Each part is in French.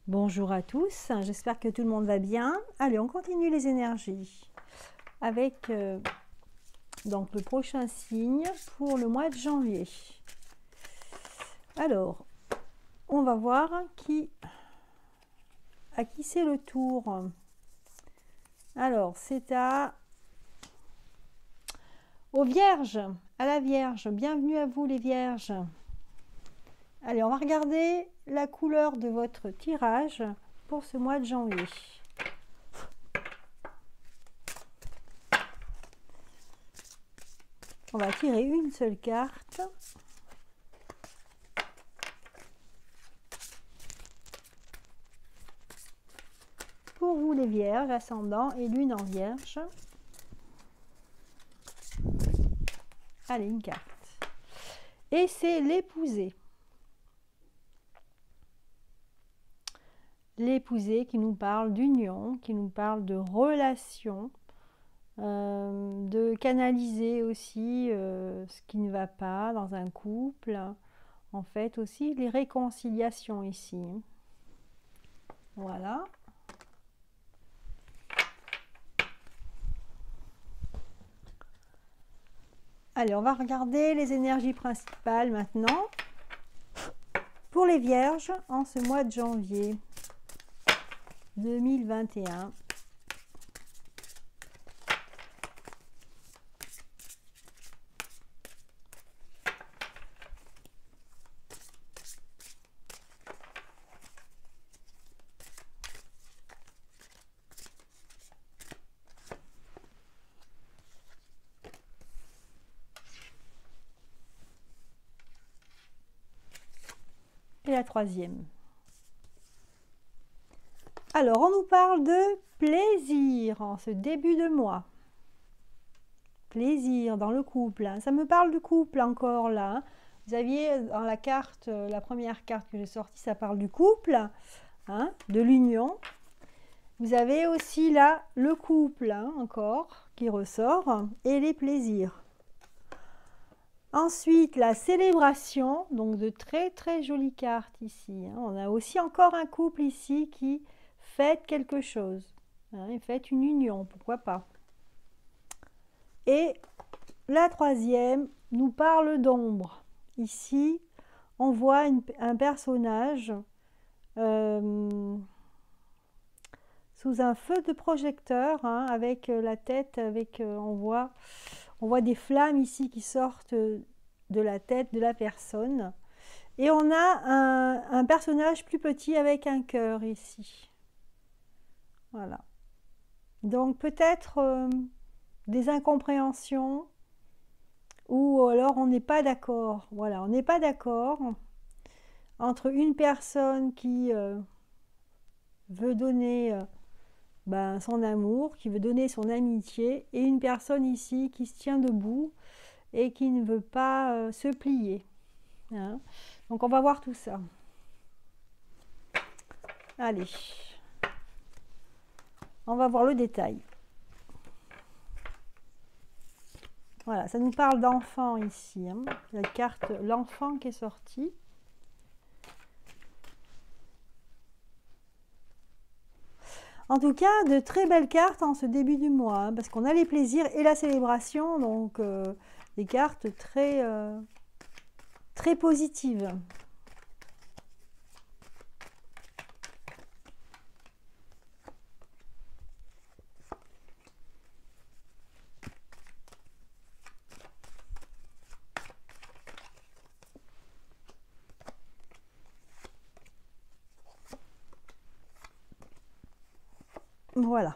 Bonjour à tous, j'espère que tout le monde va bien. Allez, on continue les énergies avec donc le prochain signe pour le mois de janvier. Alors, on va voir à qui c'est le tour. Alors, c'est aux Vierges, à la Vierge. Bienvenue à vous les Vierges. Allez, on va regarder la couleur de votre tirage pour ce mois de janvier. On va tirer une seule carte. Pour vous les Vierges, ascendant et lune en Vierge. Allez, une carte. Et c'est l'épousée. L'épousée qui nous parle d'union, qui nous parle de relation, de canaliser aussi ce qui ne va pas dans un couple. En fait, aussi les réconciliations ici. Voilà. Allez, on va regarder les énergies principales maintenant pour les Vierges en ce mois de janvier 2021. Et la troisième. Alors, on nous parle de plaisir en ce début de mois. Plaisir dans le couple. Ça me parle de couple encore là. Vous aviez dans la carte, la première carte que j'ai sortie, ça parle du couple, de l'union. Vous avez aussi là le couple encore qui ressort et les plaisirs. Ensuite, la célébration, donc de très très jolies cartes ici. On a aussi encore un couple ici qui fête quelque chose. Il fête une union, pourquoi pas. Et la troisième nous parle d'ombre. Ici, on voit un personnage sous un feu de projecteur, avec la tête, on voit des flammes ici qui sortent de la tête de la personne. Et on a un personnage plus petit avec un cœur ici. Voilà. Donc peut-être des incompréhensions ou alors on n'est pas d'accord. Voilà, on n'est pas d'accord entre une personne qui veut donner son amour, qui veut donner son amitié, et une personne ici qui se tient debout et qui ne veut pas se plier. Donc on va voir tout ça. Allez, on va voir le détail. Voilà, ça nous parle d'enfant ici. La carte l'enfant qui est sortie. En tout cas, de très belles cartes en ce début du mois, parce qu'on a les plaisirs et la célébration, donc des cartes très, très positives. Voilà.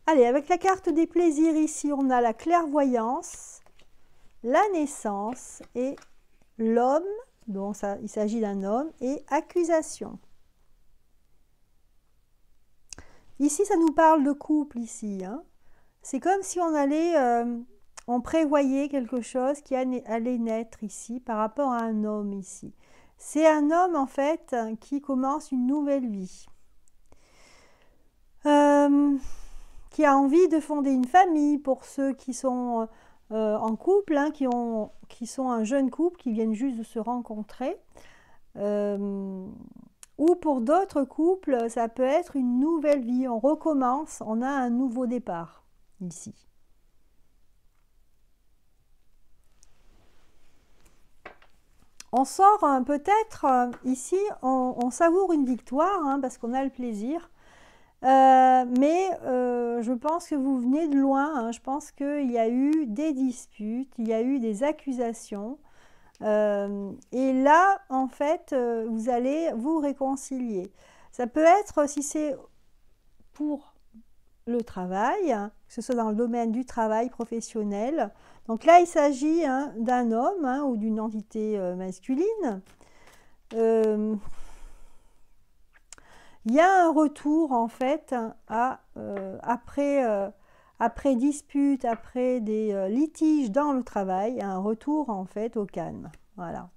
Allez, avec la carte des plaisirs ici, on a la clairvoyance, la naissance et l'homme, donc il s'agit d'un homme, et accusation. Ici, ça nous parle de couple ici. C'est comme si on prévoyait quelque chose qui allait naître ici par rapport à un homme ici. C'est un homme en fait qui commence une nouvelle vie. Qui a envie de fonder une famille pour ceux qui sont en couple, hein, qui sont un jeune couple, qui viennent juste de se rencontrer. Ou pour d'autres couples, ça peut être une nouvelle vie. On recommence, on a un nouveau départ ici. On sort peut-être ici, on savoure une victoire hein, parce qu'on a le plaisir. Mais je pense que vous venez de loin. Hein. Je pense qu'il y a eu des disputes, il y a eu des accusations. Et là, en fait, vous allez vous réconcilier. Ça peut être, si c'est pour le travail, hein, que ce soit dans le domaine du travail professionnel. Donc là, il s'agit hein, d'un homme hein, ou d'une entité masculine. Il y a un retour, en fait, après dispute, après des litiges dans le travail, un retour, en fait, au calme. Voilà.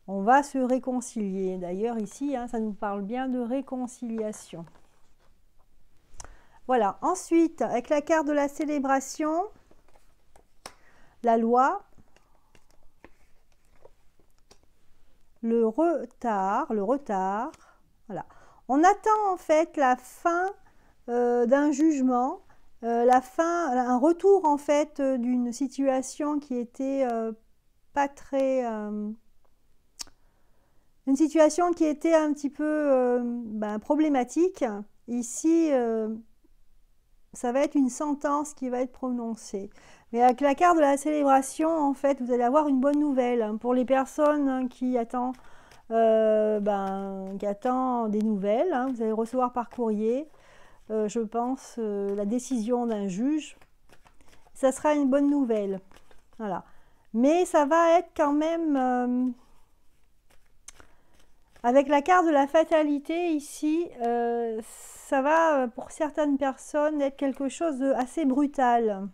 On va se réconcilier. D'ailleurs, ici, hein, ça nous parle bien de réconciliation. Voilà. Ensuite, avec la carte de la célébration, la loi, le retard, voilà. On attend en fait la fin d'un jugement, un retour en fait d'une situation qui était pas très, une situation qui était un petit peu problématique. Ici, ça va être une sentence qui va être prononcée. Mais avec la carte de la célébration, en fait, vous allez avoir une bonne nouvelle. Hein, pour les personnes hein, qui attendent des nouvelles, hein, vous allez recevoir par courrier, je pense, la décision d'un juge. Ça sera une bonne nouvelle. Voilà. Mais ça va être quand même... avec la carte de la fatalité ici, ça va pour certaines personnes être quelque chose d'assez brutal.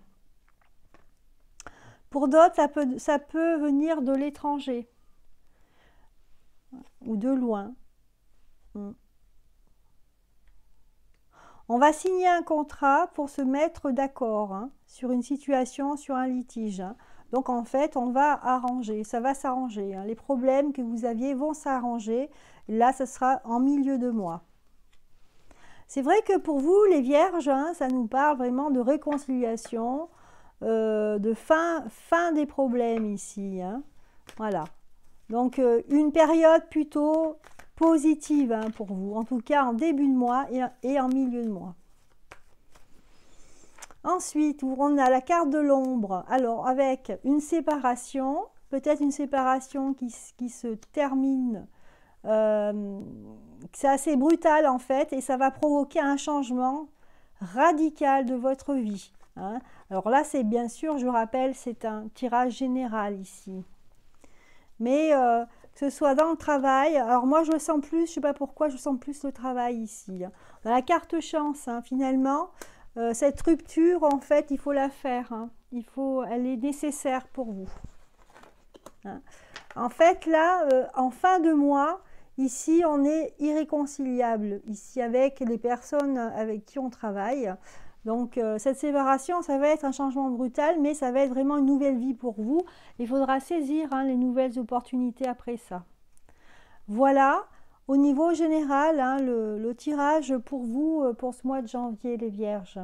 Pour d'autres, ça peut venir de l'étranger ou de loin. On va signer un contrat pour se mettre d'accord hein, sur une situation, sur un litige. Hein. Donc en fait, on va arranger, ça va s'arranger. Hein. Les problèmes que vous aviez vont s'arranger. Là, ce sera en milieu de mois. C'est vrai que pour vous, les vierges, hein, ça nous parle vraiment de réconciliation, de fin des problèmes ici. Hein. Voilà. Donc une période plutôt positive hein, pour vous, en tout cas en début de mois et en milieu de mois. Ensuite, on a la carte de l'ombre. Alors avec une séparation, peut-être une séparation qui se termine. C'est assez brutal en fait et ça va provoquer un changement radical de votre vie. Hein. Alors là, c'est bien sûr, je rappelle, c'est un tirage général ici. Mais que ce soit dans le travail, alors moi je le sens plus, je ne sais pas pourquoi, je sens plus le travail ici. Hein. Dans la carte chance, hein, finalement, cette rupture, en fait, il faut la faire. Hein. Elle est nécessaire pour vous. Hein. En fait, là, en fin de mois, ici, on est irréconciliable, ici, avec les personnes avec qui on travaille. Donc, cette séparation, ça va être un changement brutal, mais ça va être vraiment une nouvelle vie pour vous. Il faudra saisir hein, les nouvelles opportunités après ça. Voilà, au niveau général, hein, le tirage pour vous, pour ce mois de janvier, les vierges.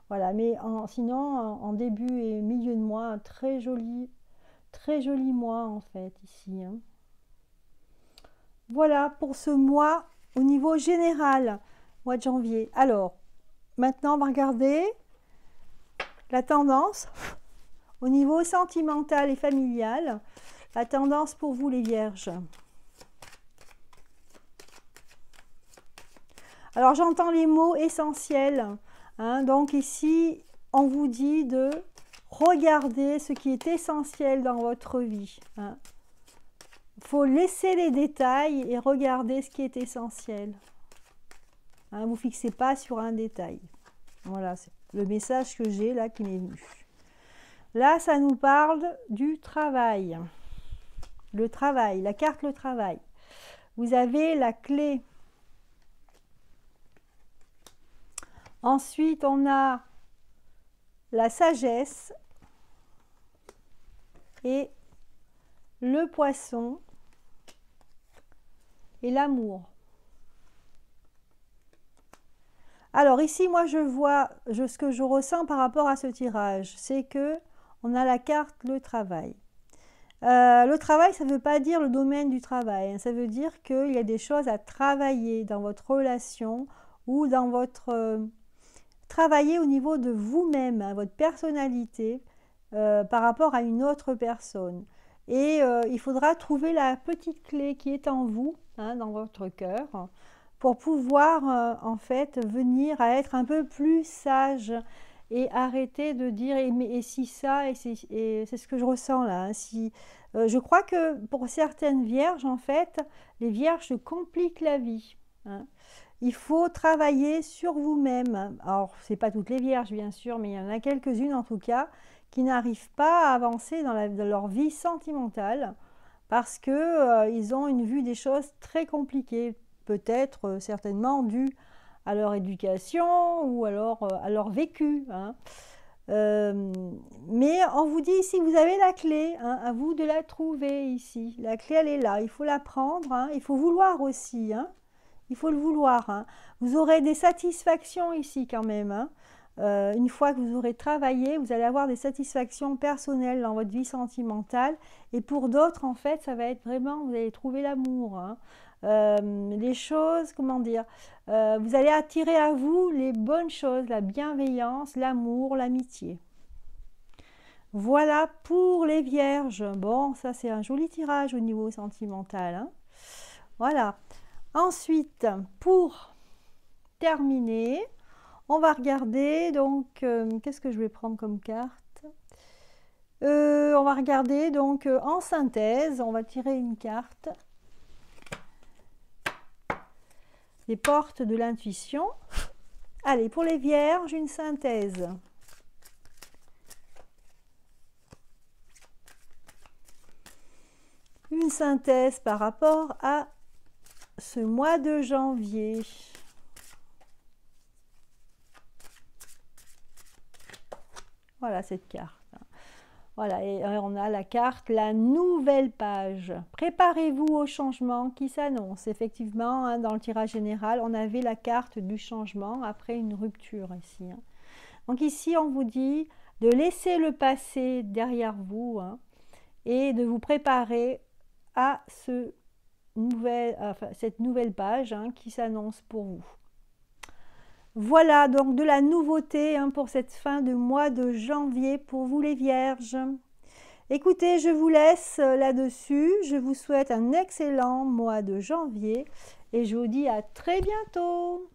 Voilà, mais sinon, en début et milieu de mois, un très joli mois, en fait, ici. Hein. Voilà pour ce mois au niveau général, mois de janvier. Alors, maintenant, on va regarder la tendance au niveau sentimental et familial. La tendance pour vous, les vierges. Alors, j'entends les mots essentiels. Hein, donc ici, on vous dit de regarder ce qui est essentiel dans votre vie. Hein. Faut laisser les détails et regarder ce qui est essentiel. Hein, vous fixez pas sur un détail. Voilà, c'est le message que j'ai là qui m'est venu. Là, ça nous parle du travail. Le travail, la carte le travail. Vous avez la clé. Ensuite, on a la sagesse. et le Poisson et l'amour. Alors ici, moi je vois, ce que je ressens par rapport à ce tirage, c'est que on a la carte le travail. Le travail, ça ne veut pas dire le domaine du travail, hein. Ça veut dire qu'il y a des choses à travailler dans votre relation ou dans votre... travailler au niveau de vous-même, hein, votre personnalité par rapport à une autre personne. Et il faudra trouver la petite clé qui est en vous, hein, dans votre cœur, pour pouvoir en fait venir à être un peu plus sage et arrêter de dire et si ça, et c'est ce que je ressens là, hein, si, je crois que pour certaines vierges, en fait, les vierges se compliquent la vie, hein. Il faut travailler sur vous-même. Alors, ce n'est pas toutes les vierges, bien sûr, mais il y en a quelques-unes en tout cas qui n'arrivent pas à avancer dans leur vie sentimentale parce qu'ils ont une vue des choses très compliquées, peut-être certainement due à leur éducation ou alors à leur vécu, hein. Mais on vous dit ici, vous avez la clé, hein, à vous de la trouver ici. La clé, elle est là, il faut la prendre, hein, il faut vouloir aussi, hein. Il faut le vouloir, hein. Vous aurez des satisfactions ici quand même, hein. Une fois que vous aurez travaillé, vous allez avoir des satisfactions personnelles dans votre vie sentimentale. Et pour d'autres, en fait, ça va être vraiment, vous allez trouver l'amour, hein. Les choses, comment dire, vous allez attirer à vous les bonnes choses, la bienveillance, l'amour, l'amitié. Voilà pour les vierges. Bon, ça c'est un joli tirage au niveau sentimental, hein. Voilà. Ensuite, pour terminer, on va regarder, donc, qu'est-ce que je vais prendre comme carte? On va regarder, donc, en synthèse, on va tirer une carte. Les portes de l'intuition. Allez, pour les vierges, une synthèse. Une synthèse par rapport à ce mois de janvier. Voilà cette carte. Voilà, et on a la carte, la nouvelle page. Préparez-vous au changement qui s'annonce. Effectivement, hein, dans le tirage général, on avait la carte du changement après une rupture ici, hein. Donc ici, on vous dit de laisser le passé derrière vous, hein, et de vous préparer à cette nouvelle page, hein, qui s'annonce pour vous. Voilà donc de la nouveauté, hein, pour cette fin de mois de janvier pour vous les vierges. Écoutez, je vous laisse là-dessus. Je vous souhaite un excellent mois de janvier et je vous dis à très bientôt.